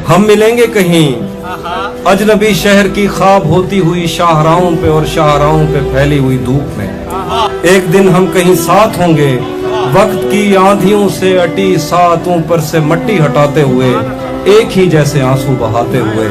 हम मिलेंगे कहीं अजनबी शहर की ख्वाब होती हुई शाहराहों पे और शाहराहों पे फैली हुई धूप में। एक दिन हम कहीं साथ होंगे, वक्त की आंधियों से अटी सातों पर से मट्टी हटाते हुए, एक ही जैसे आंसू बहाते हुए।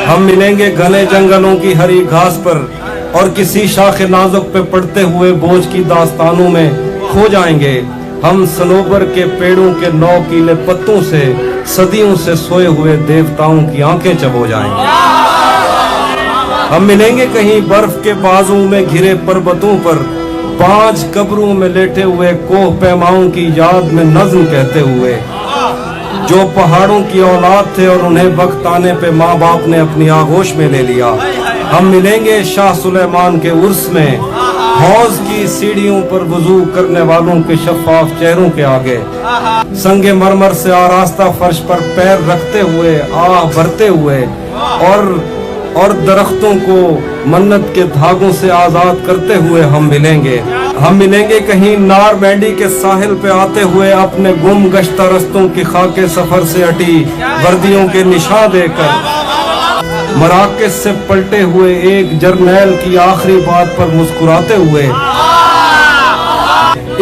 हम मिलेंगे घने जंगलों की हरी घास पर और किसी शाखे नाजुक पे पड़ते हुए बोझ की दास्तानों में खो जाएंगे। हम सनोबर के पेड़ों के 9 कीले पत्तों से सदियों से सोए हुए देवताओं की आंखें चबो जाएंगे। हम मिलेंगे कहीं बर्फ के बाजू में घिरे पर्वतों पर, 5 कब्रों में लेटे हुए कोह पैमाओं की याद में नज्म कहते हुए, जो पहाड़ों की औलाद थे और उन्हें वक्त आने पे माँ बाप ने अपनी आगोश में ले लिया। हम मिलेंगे शाह सुलेमान के उर्स में, हौज की सीढ़ियों पर वुजू करने वालों के शफाफ चेहरों के आगे, संगे मरमर से आरास्ता फर्श पर पैर रखते हुए, आह भरते हुए और दरख्तों को मन्नत के धागों से आजाद करते हुए हम मिलेंगे। हम मिलेंगे कहीं नार बैंडी के साहिल पे आते हुए, अपने गुम गश्ता रस्तों की खाके सफर से हटी वर्दियों के निशान देकर, मराकज से पलटे हुए एक जर्नैल की आखिरी बात पर मुस्कुराते हुए,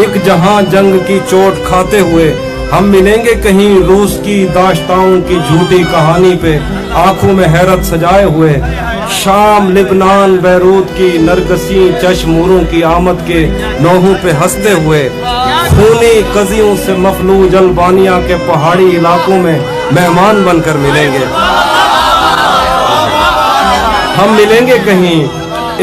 एक जहां जंग की चोट खाते हुए। हम मिलेंगे कहीं रूस की दाश्ताओं की झूठी कहानी पे आंखों में हैरत सजाए हुए, शाम लिबनान बैरूत की नरगसी चश्मूरों की आमद के नौहों पे हंसते हुए, खूनी कजियों से मफलूज अल्बानिया के पहाड़ी इलाकों में मेहमान बनकर मिलेंगे। हम मिलेंगे कहीं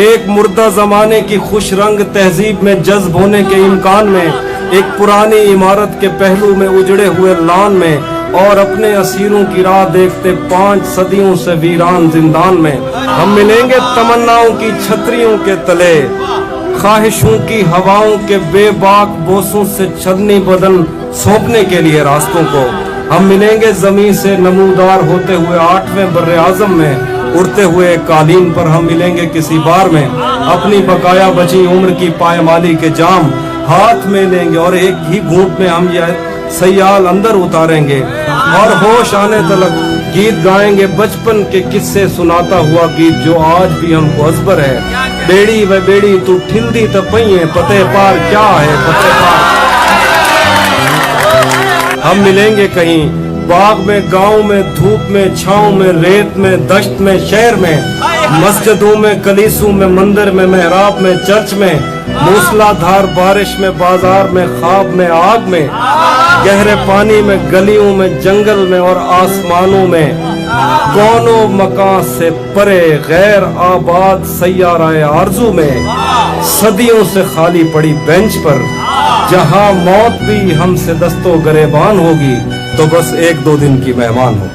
एक मुर्दा जमाने की खुश रंग तहजीब में जज्ब होने के इम्कान में, एक पुरानी इमारत के पहलू में उजड़े हुए लान में, और अपने असीरों की राह देखते 5 सदियों से वीरान जिंदान में। हम मिलेंगे तमन्नाओं की छतरियों के तले, ख्वाहिशों की हवाओं के बेबाक बोसों से छलनी बदन सौंपने के लिए रास्तों को। हम मिलेंगे जमीन से नमूदार होते हुए 8वें बर्रे आजम में, उड़ते हुए कालीन पर हम मिलेंगे किसी बार में, अपनी बकाया बची उम्र की पायमाली के जाम हाथ में लेंगे और एक ही घूंट में हम यह सयाल अंदर उतारेंगे और होश आने तलक गीत गाएंगे, बचपन के किस्से सुनाता हुआ गीत जो आज भी हमको अजबर है। बेड़ी व बेड़ी तू ठिल्दी तपइए, पते पार क्या है पते पार। हम मिलेंगे कहीं बाग में, गांव में, धूप में, छांव में, रेत में, दश्त में, शहर में, मस्जिदों में, कलीसों में, मंदिर में, मेहराब में, चर्च में, मूसलाधार बारिश में, बाजार में, ख्वाब में, आग में, गहरे पानी में, गलियों में, जंगल में और आसमानों में, कौनों मकान से परे गैर आबाद सैयाराए आरज़ू में, सदियों से खाली पड़ी बेंच पर, जहां मौत भी हमसे दस्तो गरेबान होगी तो बस 1-2 दिन की मेहमान हो।